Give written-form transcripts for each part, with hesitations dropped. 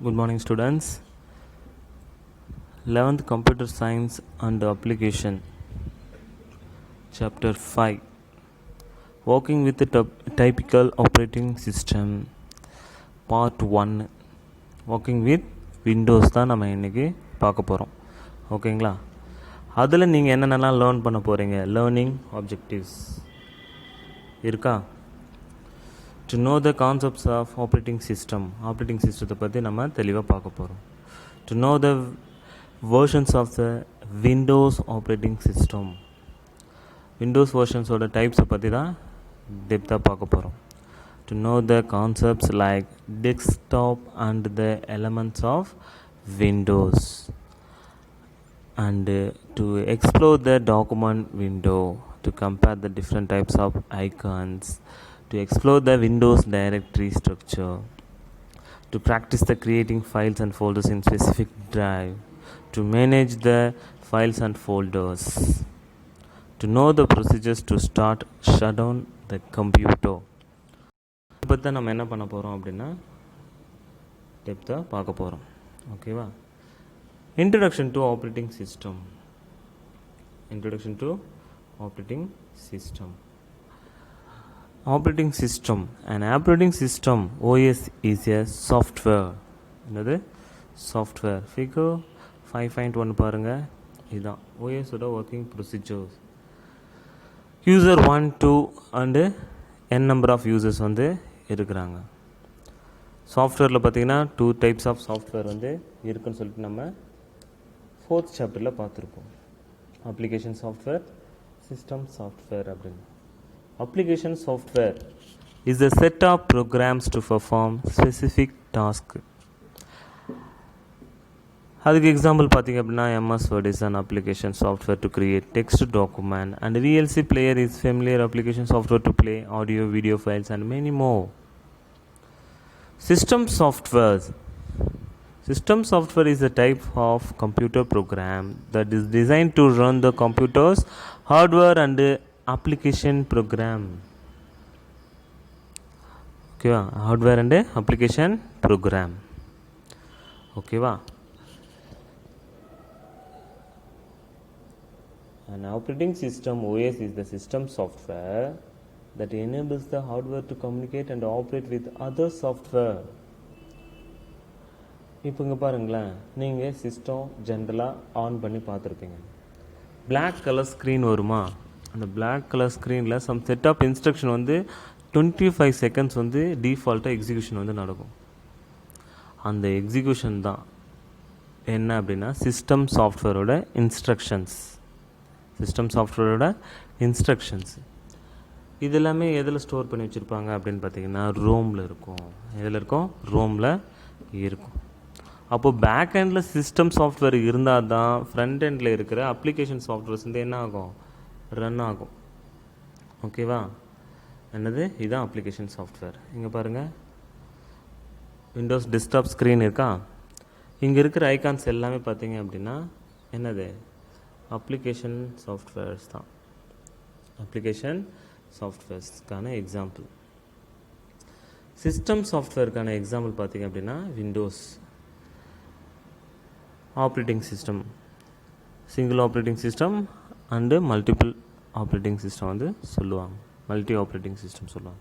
Good morning, students. 11th Computer Science and Application, Chapter 5, Working with the Typical Operating System, Part 1. Working with Windows தான் நம்ம இன்றைக்கி பார்க்க போகிறோம். ஓகேங்களா? அதில் நீங்கள் என்னென்னலாம் லேர்ன் பண்ண போகிறீங்க? லேர்னிங் ஆப்ஜெக்டிவ்ஸ் இருக்கா? To know the concepts of operating system பற்றி நம்ம தெளிவாக பார்க்க போகிறோம். To know the versions of the Windows operating system, Windows versions டைப்ஸை பற்றி தான் டெப்த்தாக பார்க்க போகிறோம். To know the concepts like desktop and the elements of Windows, and to explore the document window, to compare the different types of icons, to explore the Windows directory structure, to practice the creating files and folders in specific drive, to manage the files and folders, to know the procedures to start shut down the computer. இப்போ தான் நம்ம என்ன பண்ண போகிறோம் அப்படின்னா டெப்த்தாக பார்க்க போகிறோம். ஓகேவா? Introduction to operating system. Introduction to operating system. Operating system. An operating system, OS, is a software. என்னது? Software. Figure 5.1 பாருங்கள். இதுதான் OS ஓட working procedures. User 1, 2 and n number of users வந்து இருக்கிறாங்க. சாஃப்ட்வேரில் பார்த்திங்கன்னா 2 டைப்ஸ் ஆஃப் சாஃப்ட்வேர் வந்து இருக்குன்னு சொல்லிட்டு நம்ம 4th சாப்டரில் பார்த்துருப்போம். அப்ளிகேஷன் சாஃப்ட்வேர், சிஸ்டம் சாஃப்ட்வேர் அப்படின்னு. Application software is a set of programs to perform specific task. அதுக்கு எக்ஸாம்பிள் பார்த்திங்க அப்படின்னா MS Word is an application software to create text document, and VLC player is familiar application software to play audio, video files and many more. System software is a type of computer program that is designed to run the computer's hardware and application program. ஓகேவா? Hardware and application program. ஓகேவா? An operating system, OS, is the system software that enables the hardware to communicate and operate with other software. இப்போ இங்கே பாருங்களேன், நீங்கள் system ஜென்ரலாக on பண்ணி பார்த்துருப்பீங்க. Black colour screen வருமா? அந்த பிளாக் கலர் ஸ்க்ரீனில் சம் செட் ஆஃப் இன்ஸ்ட்ரக்ஷன் வந்து 25 செகண்ட்ஸ் வந்து டிஃபால்ட்டாக எக்ஸிக்யூஷன் வந்து நடக்கும். அந்த எக்ஸிக்யூஷன் தான் என்ன அப்படின்னா சிஸ்டம் சாஃப்ட்வேரோட இன்ஸ்ட்ரக்ஷன்ஸ். இது எல்லாமே எதில் ஸ்டோர் பண்ணி வச்சுருப்பாங்க அப்படின்னு பார்த்தீங்கன்னா ரோமில் இருக்கும். எதில் இருக்கும்? ரோமில் இருக்கும். அப்போது பேக் எண்டில் சிஸ்டம் சாஃப்ட்வேர் இருந்தால் தான் ஃப்ரண்ட் எண்டில் இருக்கிற அப்ளிகேஷன் சாஃப்ட்வேர்ஸ் வந்து என்ன ஆகும்? ரன் ஆகும். ஓகேவா? என்னது? இதுதான் அப்ளிகேஷன் சாஃப்ட்வேர். இங்கே பாருங்கள், விண்டோஸ் டெஸ்க்டாப் ஸ்க்ரீன் இருக்கா? இங்கே இருக்கிற ஐகான்ஸ் எல்லாமே பார்த்தீங்க அப்படின்னா என்னது? அப்ளிகேஷன் சாஃப்ட்வேர்ஸ் தான். அப்ளிகேஷன் சாஃப்ட்வேர்ஸ்க்கான எக்ஸாம்பிள். சிஸ்டம் சாஃப்ட்வேருக்கான எக்ஸாம்பிள் பார்த்தீங்க அப்படின்னா Windows operating system, single operating system and multiple operating system வந்து சொல்லுவாங்க. மல்டி ஆப்ரேட்டிங் சிஸ்டம் சொல்லுவாங்க.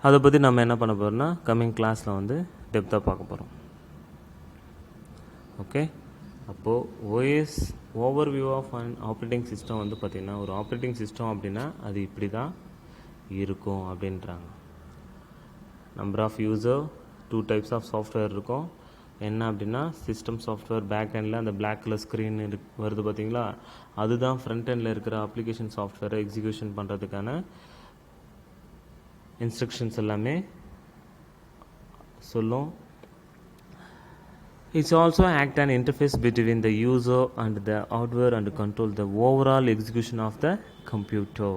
அதை பற்றி நம்ம என்ன பண்ண போகிறோம்னா கம்மிங் கிளாஸில் வந்து டெப்த்தாக பார்க்க போகிறோம். ஓகே? அப்போது OS overview of an operating system வந்து பார்த்திங்கன்னா ஒரு ஆப்ரேட்டிங் சிஸ்டம் அப்படின்னா அது இப்படி தான் இருக்கும் அப்படின்றாங்க. Number of user, 2 types of software இருக்கும். என்ன அப்படின்னா சிஸ்டம் சாஃப்ட்வேர் பேக் எண்டில் அந்த பிளாக் கலர் ஸ்க்ரீன் வருது பார்த்திங்களா? அதுதான் ஃப்ரண்ட் எண்டில் இருக்கிற அப்ளிகேஷன் சாஃப்ட்வேரை எக்ஸிக்யூஷன் பண்ணுறதுக்கான இன்ஸ்ட்ரக்ஷன்ஸ் எல்லாமே சொல்லும். It's also act an interface between the user and the hardware and control the overall execution of the computer.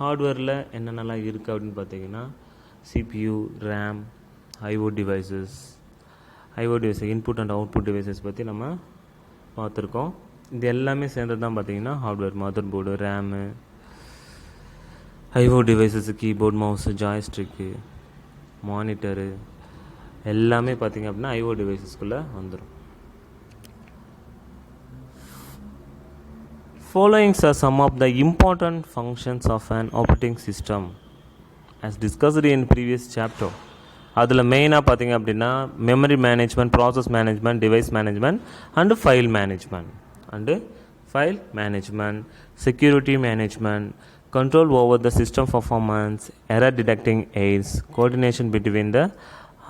ஹார்ட்வேரில் என்னென்னலாம் இருக்குது அப்படின்னு பார்த்தீங்கன்னா CPU, RAM, IO devices, input and output devices பற்றி நம்ம பார்த்துருக்கோம். இது எல்லாமே சேர்ந்தது தான் பார்த்திங்கன்னா hardware. Mother board, RAM, IO devices, keyboard, mouse, joystick, monitor எல்லாமே பார்த்திங்க அப்படின்னா ஐஓ டிவைசஸ்குள்ளே வந்துடும். Following are some of the important functions of an operating system as discussed in previous chapter. அதில் மெயினாக பார்த்திங்க அப்படின்னா memory management, process management, device management and file management, security management, control over the system performance, error detecting aids, coordination between the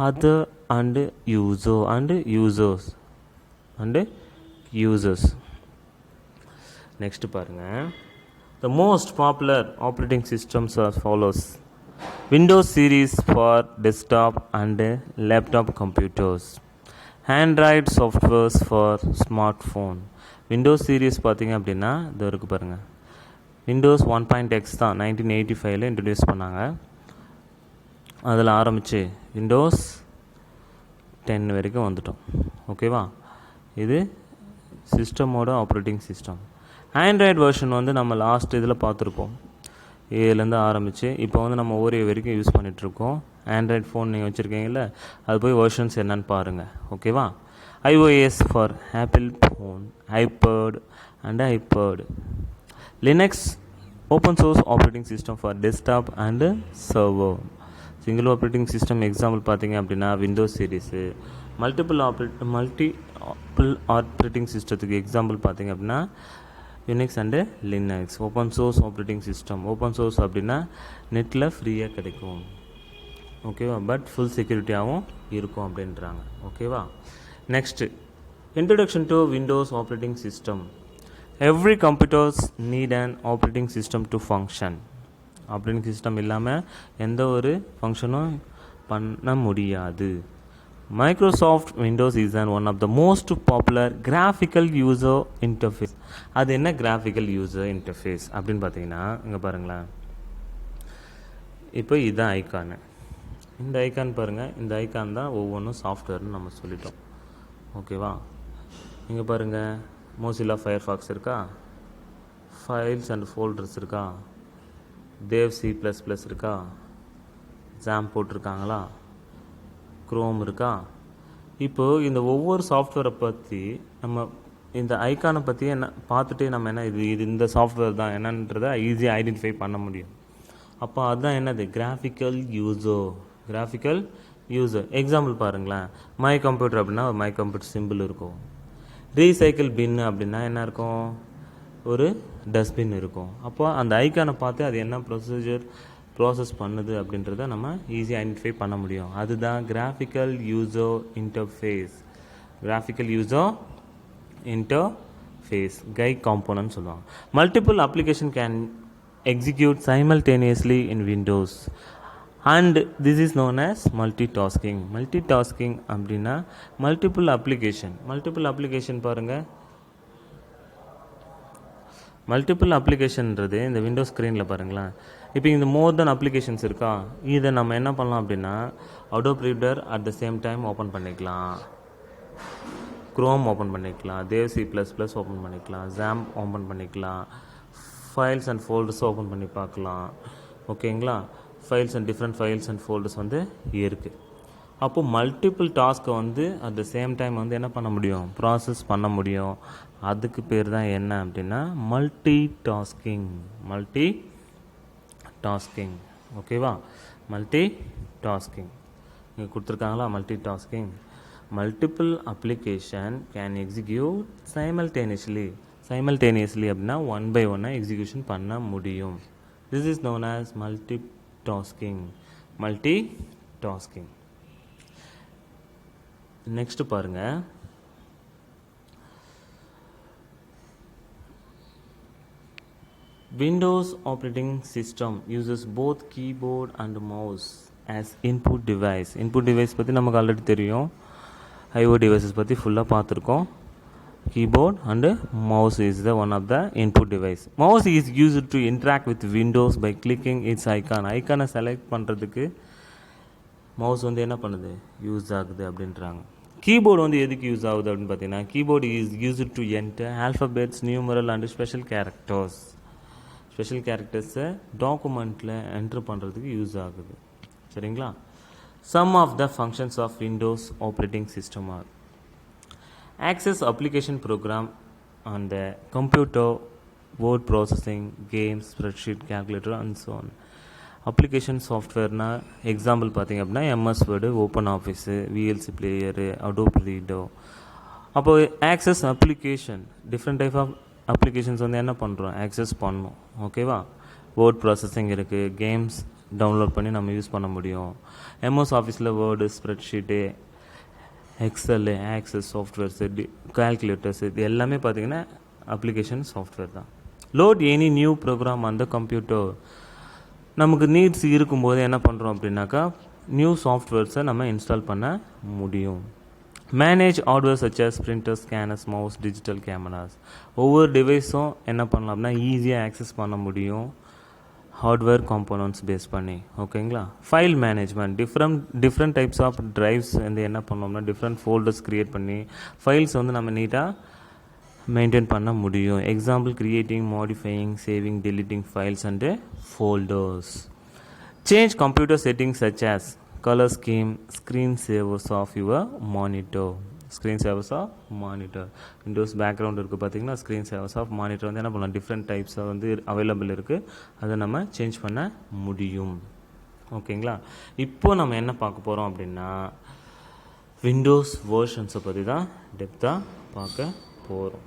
other and users. Next பாருங்க, the most popular operating systems are follows: Windows series for desktop and laptop computers, Android softwares for smartphone. Windows series பார்த்திங்க அப்படின்னா இது இருக்கு பாருங்க, Windows 1.x தான் 1985 introduce பண்ணாங்க. அதில் ஆரம்பித்து விண்டோஸ் 10 வரைக்கும் வந்துட்டோம். ஓகேவா, இது சிஸ்டமோட ஆப்ரேட்டிங் சிஸ்டம். ஆண்ட்ராய்டு வெர்ஷன் வந்து நம்ம லாஸ்ட் இதில் பார்த்துருப்போம், ஏலேருந்து ஆரம்பித்து இப்போ வந்து நம்ம ஓரியோ வரைக்கும் யூஸ் பண்ணிகிட்ருக்கோம். ஆண்ட்ராய்டு ஃபோன் நீங்கள் வச்சுருக்கீங்கள, அது போய் வெர்ஷன்ஸ் என்னன்னு பாருங்கள். ஓகேவா, iOS for apple phone, iPad, Linux open source operating system for desktop and server. Single operating system example பார்த்தீங்க அப்படின்னா விண்டோஸ் சீரிஸு. மல்டிபிள் ஆப்ரேட்டிங் சிஸ்டத்துக்கு எக்ஸாம்பிள் பார்த்தீங்க அப்படின்னா Unix and Linux. Open source operating system, open source அப்படின்னா நெட்டில் ஃப்ரீயாக கிடைக்கும். ஓகேவா, பட் ஃபுல் செக்யூரிட்டியாகவும் இருக்கும் அப்படின்றாங்க. ஓகேவா, next introduction to Windows operating system. Every computers need an operating system to function. Operating system இல்லாமல் எந்த ஒரு ஃபங்க்ஷனும் பண்ண முடியாது. Microsoft Windows is one of the most popular graphical user interface. அது என்ன கிராஃபிக்கல் யூசர் இன்டர்ஃபேஸ் அப்படின்னு பார்த்தீங்கன்னா, இங்கே பாருங்களேன், இப்போ இதுதான் ஐக்கானு. இந்த ஐக்கான் பாருங்கள், இந்த ஐக்கான் தான் ஒவ்வொன்றும் சாஃப்ட்வேர்னு நம்ம சொல்லிட்டோம். ஓகேவா, இங்கே பாருங்கள், மோசிலா ஃபயர்ஃபாக்ஸ் இருக்கா, ஃபைல்ஸ் அண்ட் ஃபோல்டர்ஸ் இருக்கா, தேவ் C++ இருக்கா, ஜாம் போட்டிருக்காங்களா, க்ரோம் இருக்கா. இப்போது இந்த ஒவ்வொரு சாஃப்ட்வேரை பற்றி நம்ம இந்த ஐக்கானை பற்றி என்ன பார்த்துட்டு நம்ம என்ன இது இந்த சாஃப்ட்வேர் தான் என்னன்றதை ஈஸியாக ஐடென்டிஃபை பண்ண முடியும். அப்போ அதுதான் என்னது, கிராஃபிக்கல் யூசர். எக்ஸாம்பிள் பாருங்களேன், மை கம்ப்யூட்டர் அப்படின்னா ஒரு மை கம்ப்யூட்டர் சிம்பிள் இருக்கும். ரீசைக்கிள் பின்னு அப்படின்னா என்ன இருக்கும், ஒரு டஸ்ட்பின் இருக்கும். அப்போ அந்த ஐக்கானை பார்த்து அது என்ன ப்ராசஸ் பண்ணுது அப்படின்றத நம்ம ஈஸியாக ஐடென்டிஃபை பண்ண முடியும். அதுதான் கிராஃபிக்கல் யூசர் இன்டர்ஃபேஸ், கை காம்போனன்ட் சொல்லுவாங்க. Multiple application can execute simultaneously in Windows and this is known as multitasking. அப்படின்னா மல்டிபிள் அப்ளிகேஷன் பாருங்கள், மல்டிபிள் அப்ளிகேஷன்ன்றது இந்த விண்டோஸ் ஸ்க்ரீனில் பாருங்களேன். இப்போ இந்த மோர் தென் அப்ளிகேஷன்ஸ் இருக்கா, இதை நம்ம என்ன பண்ணலாம் அப்படின்னா Adobe reader at the same time open பண்ணிக்கலாம், க்ரோம் ஓப்பன் பண்ணிக்கலாம், தேவ் C++ ஓப்பன் பண்ணிக்கலாம், ஜாம் ஓப்பன் பண்ணிக்கலாம், ஃபைல்ஸ் அண்ட் ஃபோல்டர்ஸ் ஓப்பன் பண்ணி பார்க்கலாம். ஓகேங்களா, டிஃப்ரெண்ட் ஃபைல்ஸ் அண்ட் ஃபோல்டர்ஸ் வந்து இருக்குது. அப்போது மல்டிபிள் டாஸ்க்கை வந்து அட் த சேம் டைம் வந்து என்ன பண்ண முடியும், ப்ராசஸ் பண்ண முடியும். அதுக்கு பேர் தான் என்ன அப்படின்னா மல்டி டாஸ்கிங். ஓகேவா, மல்டி டாஸ்கிங் இங்கே கொடுத்துருக்காங்களா. Multiple application can execute simultaneously அப்படின்னா ஒன் பை ஒன்னாக எக்ஸிக்யூஷன் பண்ண முடியும். This is known as multitasking. Next பாருங்க, Windows operating system uses both keyboard and mouse as input device. Input device பற்றி நமக்கு ஆல்ரெடி தெரியும், IO devices பற்றி ஃபுல்லாக பார்த்துருக்கோம். Keyboard and mouse is the one of the input device. Mouse is used to interact with Windows by clicking its icon. ஐக்கானை select பண்ணுறதுக்கு mouse வந்து என்ன பண்ணுது, யூஸ் ஆகுது அப்படின்றாங்க. கீபோர்டு வந்து எதுக்கு யூஸ் ஆகுது அப்படின்னு பார்த்தீங்கன்னா, keyboard is used to enter alphabets, numeral and special கேரக்டர்ஸை டாக்குமெண்ட்டில் என்ட்ரு பண்ணுறதுக்கு யூஸ் ஆகுது. சரிங்களா, Some of the functions of Windows operating system are access application program on the computer, word processing, games, spreadsheet, calculator and so on. Application சாஃப்ட்வேர்னா example பார்த்திங்க அப்படின்னா MS Word, open office, VLC player, Adobe reader. அப்போ access application different type of applications வந்து என்ன பண்ணுறோம், access பண்ணணும். ஓகேவா? Word processing இருக்குது, கேம்ஸ் டவுன்லோட் பண்ணி நம்ம யூஸ் பண்ண முடியும். எம்எஸ் ஆஃபீஸில் word, spreadsheet, Excel, access softwares, calculators, இது எல்லாமே பார்த்திங்கன்னா அப்ளிகேஷன் சாஃப்ட்வேர் தான். லோட் எனி நியூ ப்ரோக்ராம் அந்த கம்ப்யூட்டர். நமக்கு நீட்ஸ் இருக்கும்போது என்ன பண்ணுறோம் அப்படின்னாக்கா நியூ சாஃப்ட்வேர்ஸை நம்ம இன்ஸ்டால் பண்ண முடியும். Manage hardware such as printer, scanners, mouse, digital cameras. ஒவ்வொரு டிவைஸும் என்ன பண்ணலாம் அப்படின்னா ஈஸியாக ஆக்சஸ் பண்ண முடியும் ஹார்ட்வேர் காம்போனன்ட்ஸ் பேஸ் பண்ணி. ஓகேங்களா? File management, different types of drives வந்து என்ன பண்ணோம்னா டிஃப்ரெண்ட் ஃபோல்டர்ஸ் க்ரியேட் பண்ணி ஃபைல்ஸ் வந்து நம்ம நீட்டாக மெயின்டைன் பண்ண முடியும். Example creating, modifying, saving, deleting files and folders. Change computer settings such as colour scheme, screen savers of your monitor. Screen savers of monitor, Windows background இருக்குது பார்த்தீங்கன்னா, screen savers of monitor வந்து என்ன பண்ணலாம், different டைப்ஸாக வந்து available இருக்குது, அதை நம்ம change பண்ண முடியும். ஓகேங்களா? இப்போ நம்ம என்ன பார்க்க போகிறோம் அப்படின்னா விண்டோஸ் வேர்ஷன்ஸை பற்றி தான் டெப்த்தாக பார்க்க போகிறோம்.